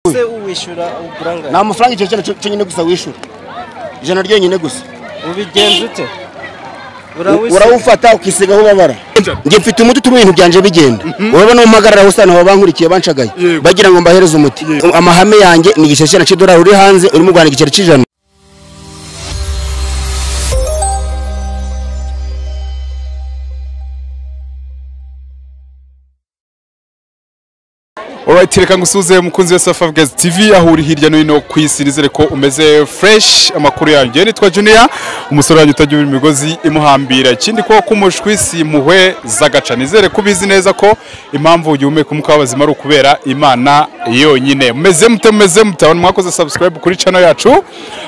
Se uwishura uburanga. Na amafaranga icyo cyo nyine gusa wishura. Ijana ryo nyine gusa. Ubigenza ute? Urawufata ukisiga aho babara. Nge mfite umuti tuma ibintu byanje bigenda. Urabona umpagarara usana abo bankurikiye banshagaye. Bagira ngo mbahereze umuti. Amahame yanjye ni igiceri cy'idolari uri hanze urimo Rwanda igiceri cy'ijana. Alright, reka ngusuze mukunzi wa Safavgaz TV aho uri hirya no hino ku isi, nizere ko umeze fresh. Amakuru yanjye nitwa Junior, umusore wanyu utagira imigozi imuhambira. Ikindi ko kumushwisi muhwe zagaca, nizere kubizi neza ko impamvu yume kumuka wabazima ari ukubera Imana yonyine. Mumeze mutabona mwakoze subscribe kuri channel yacu,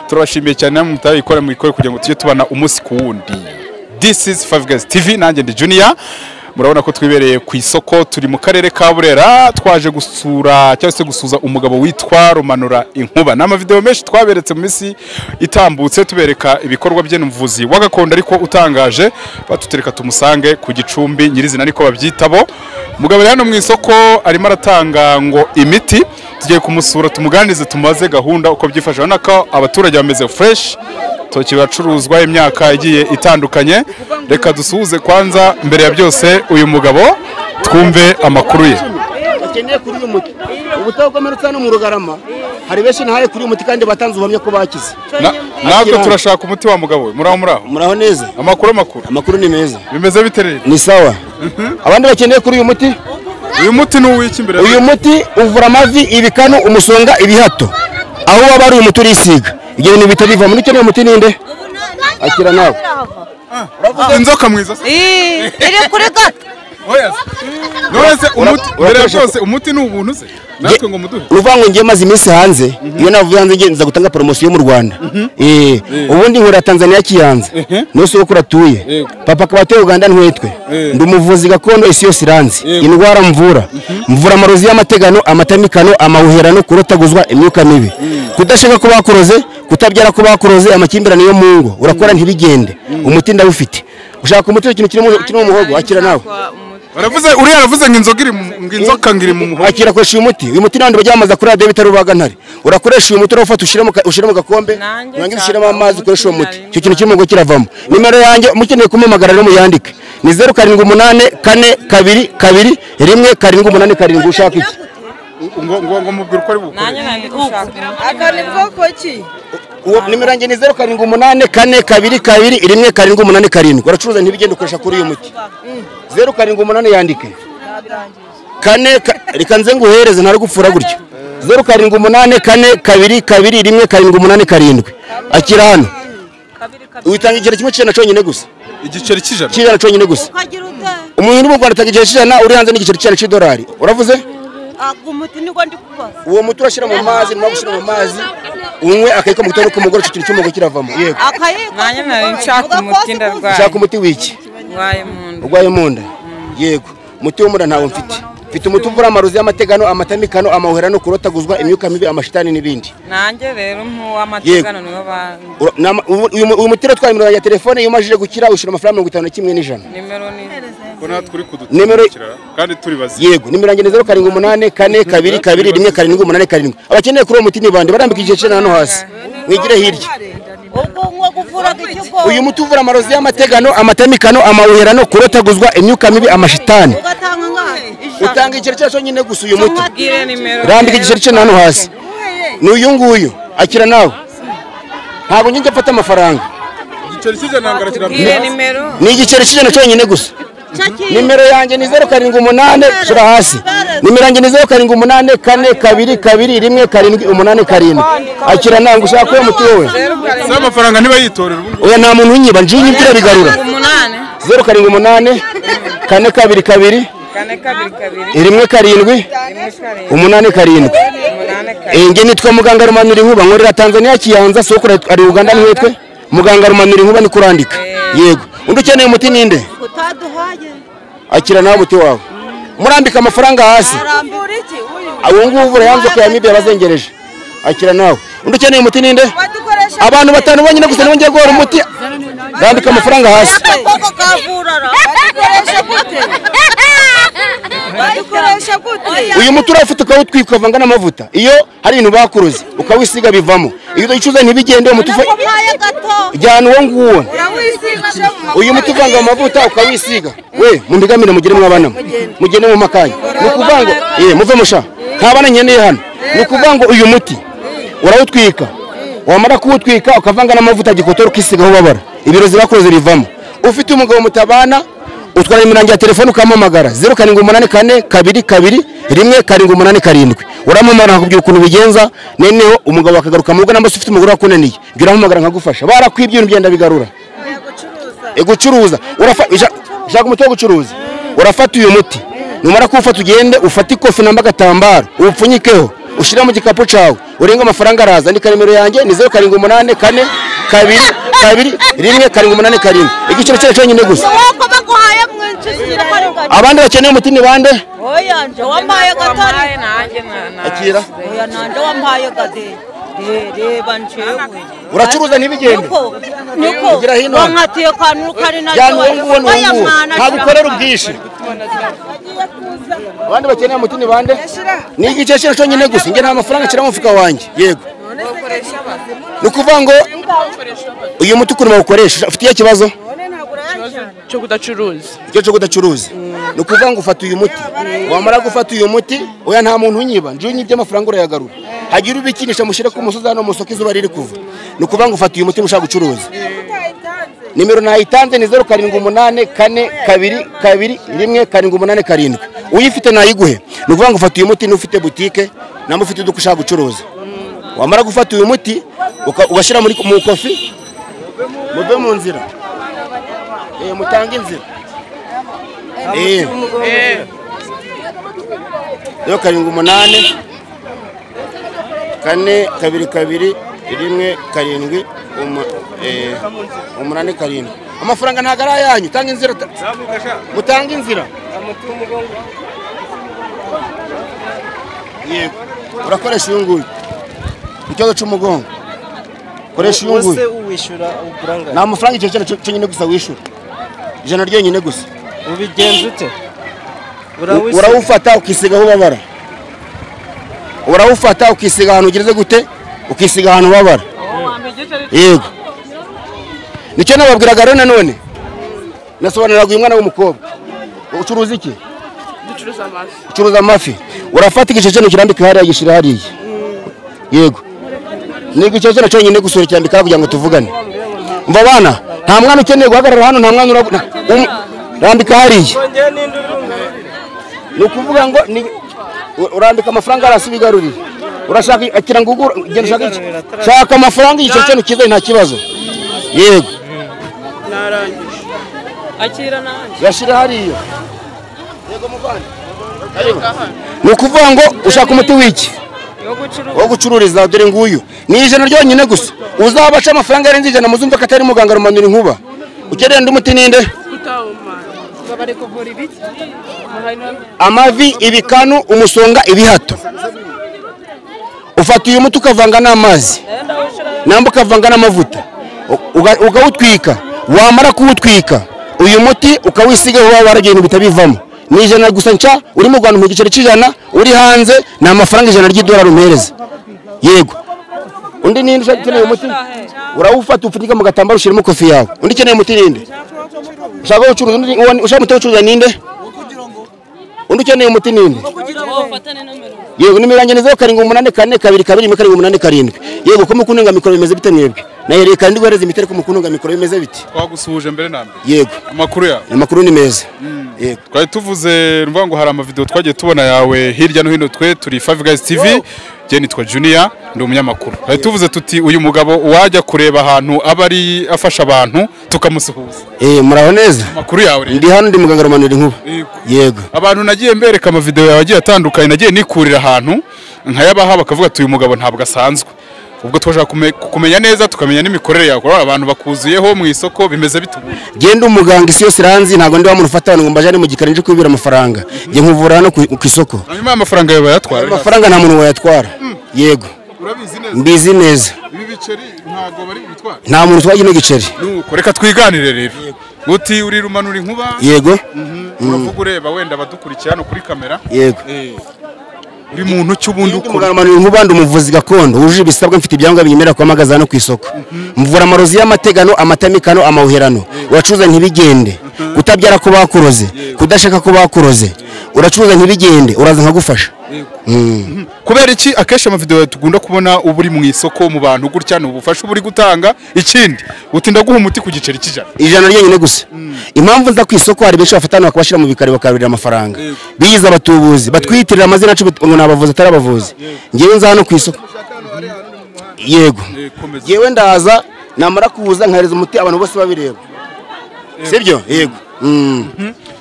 turabashimiye cyane namwe mutayikora kugira ngo tujye tubana umunsi ku wundi. This is Safavgaz TV, nanjye ndi Junior. Murabona ko twibereye ku isoko, turi mu karere ka Burera, twaje gusura cyangwa se gusuza umugabo witwa Rumanura Inkuba. Nama video menshi twaberetse mu misi itambutse tubereka ibikorwa bye n'umuvuzi wagakondo ariko utangaje, batutereka tumusange ku Gicumbi nyirizina ariko babyitabo. Umugabo hano mu isoko arimo aratanga ngo imiti, tugiye kumusura tumuganize tumaze gahunda uko byifashe. Urabona ko abaturage bameze fresh, toki bacuruzwa imyaka igiye itandukanye. Reka dusuhuze kwanza mbere ya byose uyu mugabo twumve amakuru ye. Bakeneye kuri uyu muti. Ubutagomerutsa no mu Rugarama. Hari benshi nahaye kuri uyu muti kandi batanze ubamye ko bakize. Nabwo turashaka umuti wa mugabo we. Muraho neza. Amakuru ni meza. Bimeze biterere. Ni sawa. Abandi bakeneye kuri uyu muti. Uyu muti ni uwiki imbere. Uyu muti uvura amavi, ibikanu, umusonga, ibihato. Aho wabari uyu muti urisiga. Ibyo bintu bitabiva muri cyo muti ninde? Akira nawe. Inzoka mwiza. Iri kuri gato. Oya. Nose umuti mbere byose umuti ni ubuntu se. Natwe ngo muduhe. Uvango ngiye maze iminsi hanze, iyo navuye hanze ngenza gutanga promotion mu Rwanda. Ubundi nkora Tanzania kiyanza. Nose yo kuratuye. Papa kabate Uganda ntwetwe. Ndumuvuzi gakondo isi yose iranze. Indwara mvura amarozi y'amategano, amatamikano, amawuherano, kurotaguzwa imyuka mibi. Kudashaka ko bakuroze, kutabyara ko bakuroze, amakimbirane yo mungo urakora ntibigende. Umuti ndawufite. Ushaka umuti ikintu kiri mu muhogo, akira nawe. Baravuze uri yaravuze ngo inzoka ngiri mu muhogo. Akira koresha uyu muti. Uyu muti nandi bajyamaza kuri radio bitarubaga ntari. Urakoresha uyu muti urafata ushire mu gakombe, nange ushiremo amazi ukoresha uyu muti. Cyo kintu kiri mu muhogo kiravamo. Nimero yanjye mukeneye kumamagara no muyandike. Ni 0784422178 ushaka iki? Ngo mubwira uko ari bukore. Nanjye nandi gushaka. Akani bwoko ki? Nimero yanjye ni 0784422178. Uracuruza ntibigende ukoresha kuri uyu muti. 0788 yandike. Reka nze nguhereze ntari gupfura gutyo. 0784422178. Akira hano. Uitanga igiceri kimwe cy'ijana cyonyine gusa. Igiceri cy'ijana? Cy'ijana cyonyine gusa. Umuntu uri mu Rwanda atanga igiceri cy'ijana, uri hanze n'igiceri cy'ijana cy'idolari. Uravuze? Umuti niko ndi kubaza. Uwo muti urashira mu mazi, mwagushyira mu mazi. Unywe akayiko mu gitondo k'umugore cy'ikiri cy'umugo kiravamo. Yego. Akayiko. Nanjye nari nshaka umuti ndarwaye. Ushaka umuti wiki? Urwaye mu nda. Yego. Umuti wo munda ntawo mfite. Mfite umuti uvura amarozi y'amategano, amatamikano, amawuherano, kurotaguzwa imyuka mibi, amashitani n'ibindi. Nanjye rero mu amategano niho ba. Uyu muti ratwaye nimero ya telefone iyo umajije gukira ushira amafaranga 51 n'ijana. Nimero ni ko natwe uri kudutukira kandi turi bazi. Yego, nimero yanjye ni 0784422178. Abakeneye kuri uwo muti ni bande barambika igiceri hano hasi. Mwigire hirya. Uyu muti uvura amarozi y'amategano, amatamikano, amawuherano, kurotaguzwa imyuka mibi, amashitani. Utanga igiceri cyacu nyine gusa uyu muti. Rambika igiceri cyo hano hasi. Ni uyu nguyu. Akira nawe. Ntabwo nyinjye mfata amafaranga. Igiceri cy'ijana ngarakira nimero. Ni igiceri cy'ijana cyonyine gusa. Nimero yanjye ni 0788 shura hasi. Nimero yanjye ni 0784422178. Akira nangu ushaka ko muti wowe. Sa amafaranga niba yitorera ubundi. Oya nta muntu unyiba njye nyibwira bigarura. 0788 4222 Nge nitwa muganga Rumanura Inkuba nkorera Tanzania kiyanza soko ari Uganda ntwetwe. Muganga Rumanura Inkuba ni kurandika. Yego. Undi ukeneye umuti ninde? Akira nawe umuti wawe. Murambika amafaranga hasi. Awo nguvura yanzo ko yamibe yabazengereje. Akira nawe. Undi ukeneye umuti ninde? Abantu batanu bonyine gusa nibongiye guhora umuti. Rambika amafaranga hasi. bayikoresha gute uyu muti urafite ukawutwika ukavanga n'amavuta iyo hari ibintu bakuroze ukawisiga bivamo iyo udacuza ntibigende umuti jyana uwo nguwo uyu muti uvanga amavuta ukawisiga we mumbigamire mugire mwabana mugende mu makanya ni ukuvanga muve musha ntabana nkeneye hano ni ukuvanga uyu muti urawutwika wamara kuwutwika ukavanga n'amavuta gikotora ukisigaho ubabara ibirozi bakoze bivamo ufite umugabo mutabana utwara imirangi ya telefone ukamamagara 0782221787 uramamara nkakubwira ukuntu bigenza neneho umugabo akagaruka mu rugo namba ufite umugore wakunaniye ngira hamagara nkagufasha barakwibye ibintu byenda bigarura gucuruza ushaka umuti wo gucuruza urafata uyu muti numara kuwufata ugende ufate ikofi namba agatambaro upfunyikeho ushira mu gikapu cawe urenga amafaranga araza andika nimero yanjye ni 0782221787 igiciro cyacu cyonyine gusa abandi bakeneye umuti ni bande oya nje wambaye gatari akira oya nanje wambaye gade reba njewe uracuruza ntibigende niko gira hino wankatiye kantu kari na ntagukorera ubwishi abandi bakeneye umuti ni bande ni igice cyacu cyonyine gusa nge nta mafaranga kira mu mufuka wanjye yego ni ukuvuga ngo uyu muti ukuntu bawukoresha ufite ikibazo cyo kudacuruza cyo kudacuruza ni ukuvuga ngo ufata uyu muti wamara gufata uyu muti oya nta muntu unyiba nje unyibye amafaranga urayagarura hagira ubikinisha mushire ku musozi hano mu soko izuba riri kuva ni ukuvuga ngo ufata uyu muti mushaka gucuruza nimero nayitanze ni 0782221787 uyifite nayiguhe ni ukuvuga ngo ufata uyu muti n'ufite butike namwe ufite uduka ushaka gucuruza wamara gufata uyu muti ugashyira muri mu kofi muve mu nzira mutanga inzira 0782221787 amafaranga ntago ari ayanyu tanga inzira mutanga inzira yego urakoresha uyu nguyu ikibazo cy'umugongo koresha uyu nguyu nta mafaranga icyo cyane cyonyine gusa wishura ijana ryonyine gusa ubigenza ute urawufata ukisigaho ubabara urawufata ukisiga ahantu ugeze gute ukisiga ahantu ubabara yego nicyo nababwiraga rero nanone nasobanuriraga uyu mwana w'umukobwa ucuruza iki ucuruza amafi urafata igice cyane kirambika hariya gishyira hariya yego ni igice cyane cyonyine gusura kirambika kugira ngo tuvugane mva bana nta mwana ukeneye guhagarara hano nta mwana urambika hariya ni ukuvuga ngo urambika amafaranga arasi bigarurira urashaka akira ngo ugura genda ushaka iki shaka amafaranga igice cyane kize nta kibazo yego narangije akira nanjye yashira hariya yego muvana ni ukuvuga ngo ushaka umuti w'iki wo gucururiza dore nguyu ni ijana ryonyine gusa uzabaca amafaranga yarenze ijana muzumva ko atari muganga rumanura inkuba ukeneye undi muti ninde amavi ibikanu umusonga ibihato ufata uyu muti ukavanga n'amazi namba ukavanga n'amavuta ukawutwika wamara kuwutwika uyu muti ukawisigaho waba waragiye ibintu bitabivamo ni ijana gusa nca uri mu Rwanda mu giceri cy'ijana uri hanze ni amafaranga ijana ry'idolari umereza yego undi ninde ukeneye umuti urawufata ufunika mu gatambaro ushyiramo kofi yawe undi ukeneye umuti ninde ushaka gucuruza ushaka umuti ucuruza ninde undi ukeneye umuti ninde yego nimero yanjye ni 0782221787 yego ko mukununga mikoro bimeze bite mwebwe naye kandi guhereza imiti ko mukununga mikoro bimeze biti wagusuhuje mbere nambe yego amakuru ni meza yego twari tuvuze mvuga ngo hari amavideo twagiye tubona yawe hirya no hino turi 5 Guys TV je nitwa Junior ndi umunyamakuru twari tuvuze tuti uyu mugabo wajya kureba ahantu abari afasha abantu tukamusuhuza muraho neza amakuru yawe ndi hano ndi muganga rumanura inkuba yego abantu nagiye mbereka amavideo yawe agiye atandukanye nagiye nikurira ahantu nkayabaha bakavuga ati uyu mugabo ntabwo asanzwe ubwo twashaka kumenya neza tukamenya n'imikorere yawe abantu bakuzuyeho mu isoko bimeze bitubuye genda umuganga isi yose ranzi ntago ndi wa muntu ufata ngo mbaje mu gikari nje kwibira amafaranga nge nkuvura hano ku isoko hanyuma amafaranga yawe bayatwara amafaranga nta muntu wayatwara yego urabizi neza mbizi neza ibi biceri ntago bari bitwara nta muntu twagiye no giceri nuko reka twiganire rero uti uri rumanura inkuba yego uravuga ureba wenda badukurikira hano kuri kamera yego uri muntu cy'ubundi ukora muganga nk'ubandi umuvuzi gakondo wuje ibisabwa mfite ibyangombwa binyemera kwamagaza no ku isoko mvura amarozi y'amategano amatamikano amawuherano uracuza ntibigende kutabyara ko bakuroze kudashaka ko bakuroze uracuza ntibigende uraza nkagufasha kubera iki akesha amavideo tugunda kubona uburi mu isoko mu bantu gutya n'ubufasha uburi gutanga ikindi utinda guha umuti ku giceri cy'ijana ijana ryenyine gusa impamvu nza ku isoko hari benshi bafatana bakabashira mu bikari bakarurira amafaranga biyiza abatubuzi batwiyitirira amazina ngo nabavuzi atarabavuzi ngewe nza hano ku isoko yego ngewe ndaza namara kuza nkareza umuti abantu bose babireba sibyo yego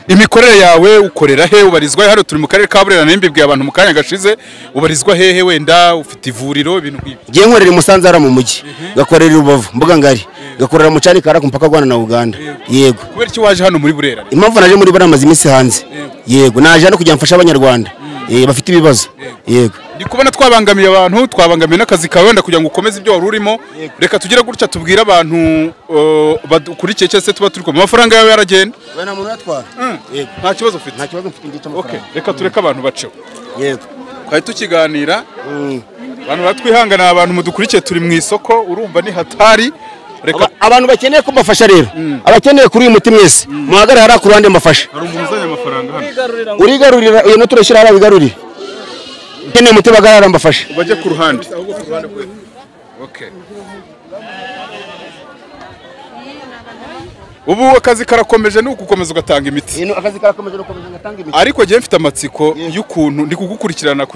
imikorere yawe ukorera he ubarizwa hano turi mu karere ka Burera n'imbibwiye abantu mu kanya gashize ubarizwa hehe wenda ufite ivuriro ibintu nk'ibi ngiye nkorera i Musanze ara mu mujyi gakorera Rubavu mbuga ngari gakorera mu cyari kara ku mpaka Rwanda na Uganda yego kubera iki waje hano muri Burera impamvu naje muri Burera amaze iminsi hanze yego naje hano kugira mfasha abanyarwanda bafite ibibazo yego ndi kubona twabangamiye abantu twabangamiye n'akazi kawe wenda kugira ngo ukomeze ibyo wari urimo reka tugire gutya tubwire abantu badukurikiye cyese tuba turi ku mafaranga yawe yaragenda bana muntu yatwara yego nta kibazo ufite nta kibazo mfite ndica okay reka tureke abantu baceho yego twari tukiganira abantu batwihangana abantu mudukurikiye turi mu isoko urumva ni hatari reka abantu bakeneye ko mbafasha rero abakeneye kuri uyu muti mwese muhagare hari ku ruhande mbafasha hari umuntu uzanye amafaranga hano urigarurira iyo nutureshira hari abigarurira ukeneye umuti bagarara mbafasha bajye ku ruhande okay ubu akazi karakomeje nuko ukomeza ugatanga imiti akazi karakomeje ukomeza ugatanga imiti ariko je mfite amatsiko y'ukuntu ndi kugukurikirana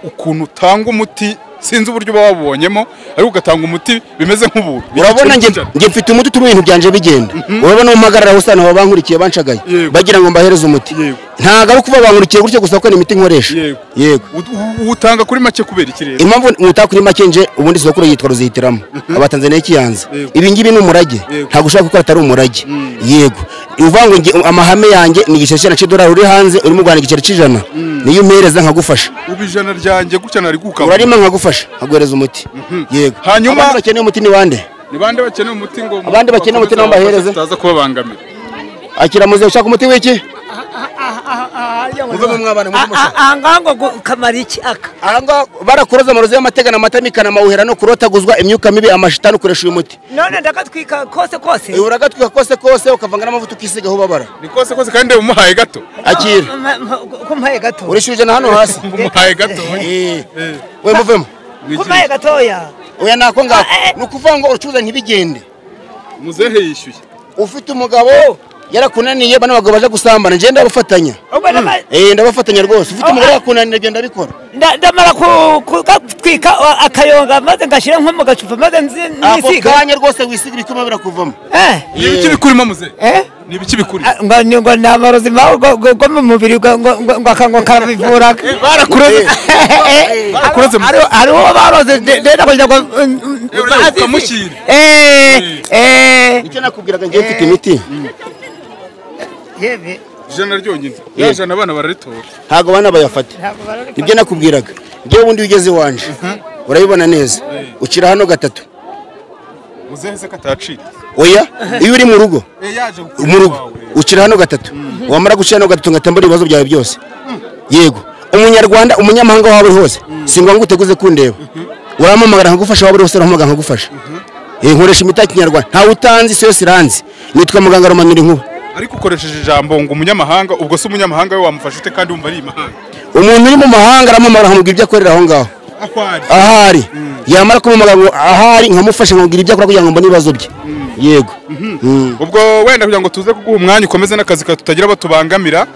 ukuntu utanga umuti sinzi uburyo babonyemo ariko ugatanga umuti bimeze nk'uburu urabona nge mfite umuti turi ibintu byanje bigenda urabona umpagarara hose naho bankurikiye banshagaye bagira ngo mbahereze umuti ntago ari kuva bankurikiye gutyo gusa ko ni imiti nkoresha yego utanga kuri make kubera iki rero impamvu utaka kuri make nje ubundi soko yitwa Ruzihitiramo abatanzaniya kiyanza ibi ngibi ni umurage ntago ushaka gukora atari umurage yego uvuga ngo amahame yanjye ni igiceri cy'idolari uri hanze uri mu Rwanda igiceri cy'ijana niyo mpereza nkagufasha ubijana ryanjye gutya nari guka urarima nkagufasha nkaguhereza umuti yego hanyuma abandi bakeneye umuti ni bande ni bande bakeneye umuti ngo abandi bakeneye umuti nabo bahereze utaza kubabangamira akira muze ushaka umuti w'iki muve mu mwabana muri musha ahangango kamara iki aka ahanga barakuroza amarozi y'amategano amatamikana amawuhera no kurotaguzwa imyuka mibi amashitani ukoresha uyu muti none ndagatwika kose uragatwika kose ukavanga n'amavuta ukisiga aho ubabara ni kose kandi umuhaye gato akira kumpaye gato urishuje na hano hasi umuhaye gato we muvemo kumpaye gatoya oya nako ngako nukuvuga ngo ucuza ntibigende muzehe yishyuye ufite umugabo yarakunaniye bana bagabo baje gusambana nje ndabafatanya ndabafatanya rwose ufite umugabo yakunaniye genda bikora ndamara kutwika akayonga maze ngashira nko mu gacupa maze nisiga akanya rwose wisiga bikuma birakuvamo ni ibiki bikurimo muze ni ibiki bikuri ngo namarozi mawo go mu mubiri ngo akango karabivura barakuroze ari uwo baroze ndenda kugira ngo ukamushyira nicyo nakubwiraga ngiye mfite imiti yebe ijana ryonyine yajana abana bararitora ntago bana bayafata nibyo nakubwiraga ngiye ubundi ugeze wanje urabibona neza ukira hano gatatu muzehe se katacira oya iyo uri mu rugo ukira hano gatatu wamara gucira hano gatatu ngatambura ibibazo byawe byose yego umunyarwanda umunyamahanga wawe hose singwa ngo uteguze kundeba uramamagara nkagufasha wawe hose uramamagara nkagufasha nkoresha imiti ya kinyarwanda ntawe utanzi se yose iranzi nitwa muganga Romanura Inkuba ariko ukoresheje ijambo ngo umunyamahanga ubwo se umunyamahanga we wamufasha ute kandi wumva ari imahanga umuntu uri mu mahanga aramamagara nkamubwira ibyo akorera aho ngaho ahari yamara kumamagara ngo ahari nkamufasha nkamubwira ibyo akora kugira ngo mbone ibibazo bye yego ubwo wenda kugira ngo tuze kuguha umwanya ukomeze n'akazi kawe tutagira abo tubangamira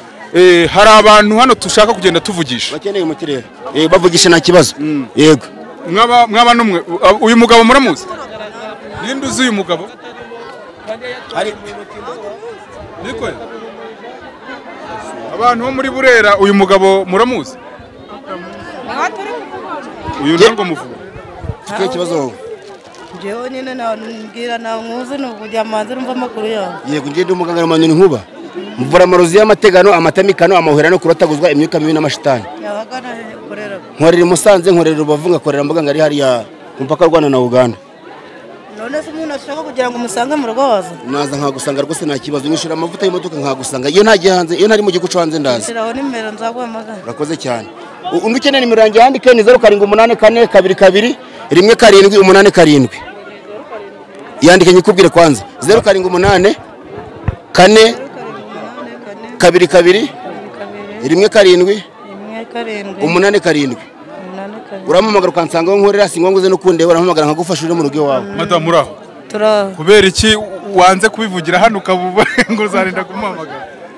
hari abantu hano dushaka kugenda tuvugisha bakeneye umuti rero bavugisha nta kibazo yego mwaba n'umwe uyu mugabo muramuzi ninde uzi uyu mugabo abantu bo muri Burera uyu mugabo muramuzi uyu ntango muvuga cyo kibazo wowe jewe nyine nabwira nawe muzi n'ubujya manzi urumva amakuru yawe yego ngiye ndi umuganga Romanura Inkuba mvura amarozi y'amategano amatamikano amahwera no kurotaguzwa imyuka mibi n'amashitani yabagana korera nkorera i Musanze nkorera Rubavu ngakorera mbuga ngari hariya ku mpaka Rwanda na Uganda none se umuntu ashaka kugira ngo umusange mu rwaza naza nkagusanga rwose nta kibazo nyishura amavuta y'imodoka nkagusanga iyo ntagiye hanze iyo ntari mu gihugu cyo hanze ndaza shiraho nimero nzaguhamagara urakoze cyane undi ukeneye nimero yanjye yandike ni 0784 rimwe 7 yandike nyikubwire kwanza 0784 2 rimwe 7 8 urampamagara ukansanga aho nkorera si ngombwa uze no kundeba urampamagara nkagufasha uri mu rugo iwawe madamu uraho kubera iki wanze kubivugira hano ukabuba ngo uzarinda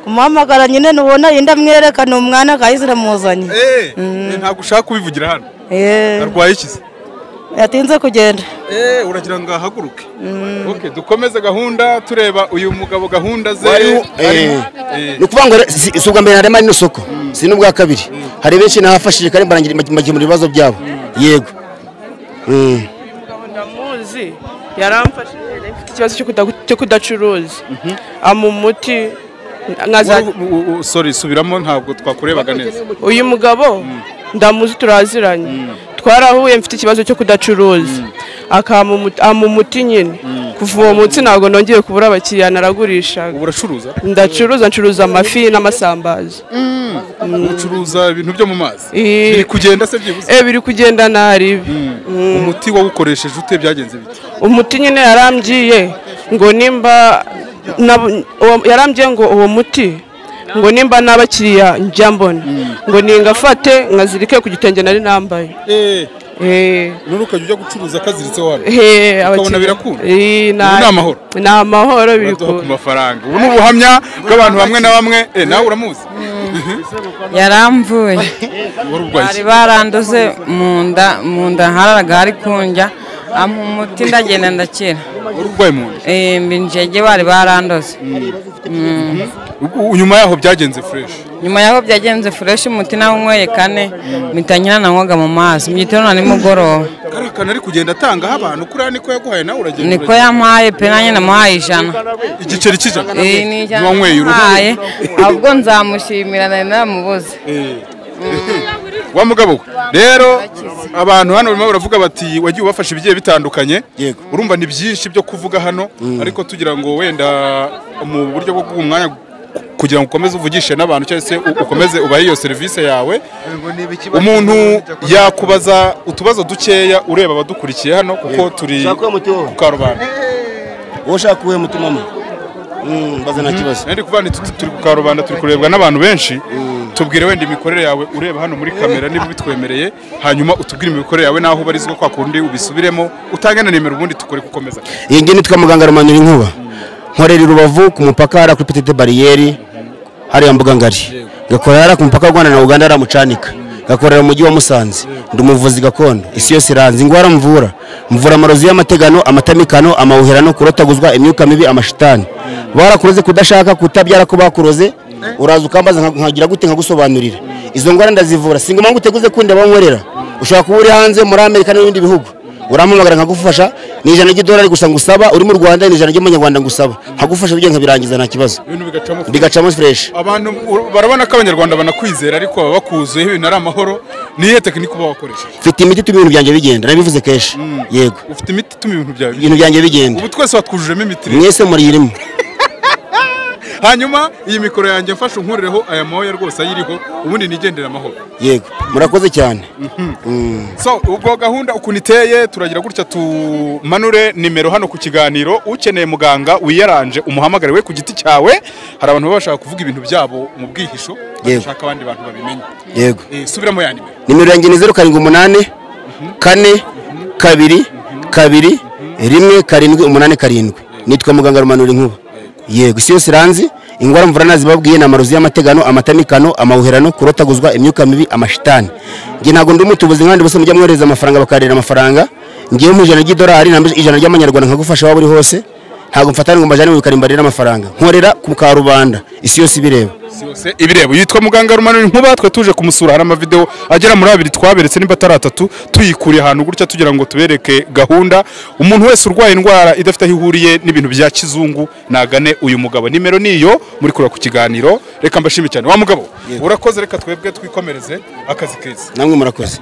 kumuhamagara nyine nubona yinda mwerekana umwana akayizira muzanye ntabwo ushaka kubivugira hano arwaye iki se yatinze kugenda uragira ngo ahaguruke okay dukomeze gahunda tureba uyu mugabo gahunda ze no kuvanga isuga mbere harema no soko si nubwa kabiri hari benshi nahafashije kandi barangira mu bibazo byabo yego ndamuzi yaramfashije mfite ikibazo cyo kudacuruza amumuti sorry subiramo ntabwo twakurebaga neza uyu mugabo ndamuzi turaziranye twarahuye mfite ikibazo cyo kudacuruza amumuti nyine kuva uwo munsi ntabwo nongeye kubura abakiriya naragurisha ndacuruza ncuruza amafi n'amasambaza ucuruza ibintu byo mu mazi biri kugenda se byibuze biri kugenda naribi umuti wawukoresheje ute byagenze bite umuti nyine yarambwiye ngo nimba yarambwiye ngo uwo muti ngo nimba n'abakiriya njya mbona ngo ningafate nkazirike ku gitenge nari nambaye none ukajya ujya gucuruza kaziritse wano ukabona birakunda ni amahoro ni amahoro biri ku mafaranga ubu ni ubuhamya bw'abantu bamwe na bamwe nawe uramuzi yaramvuye bari baranduze mu nda hararaga hari kunjya ampa umuti ndagenda ndakira urwaye mu nda mbinjege bari baranduze nyuma yaho byagenze fresh nyuma yaho byagenze fresh umuti nawe unyweye kane mitanyana nanywaga mu mazi mu gitondo na nimugoroba karakana ari kugenda atangaho abantu kuriya niko yaguhaye nawe uragenda niko yampaye pe nanjye namuhaye 100 igiceri cy'ijana ni wanyweye uruhaye ahubwo nzamushimira namubuze wa mugabo rero abantu hano barimo baravuga bati wagiye ubafasha ibigiye bitandukanye urumva ni byinshi byo kuvuga hano ariko tugira ngo wenda mu buryo bwo guha umwanya kugira ngo ukomeze uvugishe n'abantu cyangwa se ukomeze ubahe iyo serivisi yawe umuntu yakubaza utubazo dukeya ureba abadukurikiye hano kuko turi ku Karubanda wowe ushaka uwe mutima mwe baza nta kibazo ndi kuvuga turi ku Karubanda turi kurebwa n'abantu benshi tubwire wenda imikorere yawe ureba hano muri kamera niba bitwemereye hanyuma utubwire imikorere yawe naho ubarizwa kwa kundi ubisubiremo utange na nimero ubundi tukore gukomeza iyi ngiyi nitwa muganga Rumanura Inkuba nkorera Rubavu ku mupaka ara kuri Petite Barriere hariya mbuga ngari gakorera ku mupaka Rwanda na Uganda aramucanika gakorera mu mujyi wa Musanze ndi umuvuzi gakondo isi yose iranze ingwara mvura amarozi y'amategano amatamikano amawuherano kurotaguzwa imyuka mibi amashitani barakuroze kudashaka kutabyara ko bakuroze uraza ukambaza nkagira gute nkagusobanurira izo ngwara ndazivura singo mangu teguze kunde bankorera ushaka kuba uri hanze muri Amerika n'ibindi bihugu urampamagara nkagufasha ni $100 gusa ngusaba uri mu Rwanda ni $100 ngusaba nkagufasha bijye nkabirangiza nta kibazo bigacamo fresh abantu barabona ko abanyarwanda banakwizera ariko baba bakuzuye ibintu ari amahoro niye tekinike uba wakoresheje mfite imiti tuma ibintu byanjye bigenda nabivuze keshi yego ufite imiti tuma ibintu byanjye bigenda ubu twese watwujujemo imiti mwese muri irimo hanyuma iyi mikoro yanjye mfashe unkureho aya mahoya rwose ayiriho ubundi nigendera amahoro yego murakoze cyane so ubwo gahunda ukuntu iteye turagira gutya tumanure nimero hano ku kiganiro ukeneye muganga wiyaranje umuhamagare we ku giti cyawe hari abantu baba bashaka kuvuga ibintu byabo mu bwihisho bashaka abandi bantu babimenye yego subiramo ya nimero yanjye ni 0784 2 2 1 7 nitwa muganga Rumanura Inkuba yego isi yose iranzi ingwara mvura nazibabwiye na amarozi y'amategano amatamikano amawuherano kurotaguzwa imyuka mibi amashitani nge ntago ndi umutubuzi nkandi bose mujya mwohereza amafaranga bakarira amafaranga ngiye mu $100 na $100 nkagufasha waba uri hose ntago mfatana ngo mbajane mu karimbarira amafaranga nkorera ku Karubanda isi yose ibireba yitwa muganga Rumanura Inkuba twe tuje kumusura hari amavideo agera muri 2 twaberetse nimba 3 tuyikuriye ahantu gutya tugira ngo tubereke gahunda umuntu wese urwaye indwara idafite aho ihuriye n'ibintu bya kizungu nagane uyu mugabo nimero niyo muri kura ku kiganiro reka mbashime cyane wa mugabo urakoze reka twebwe twikomereze akazi keza namwe murakoze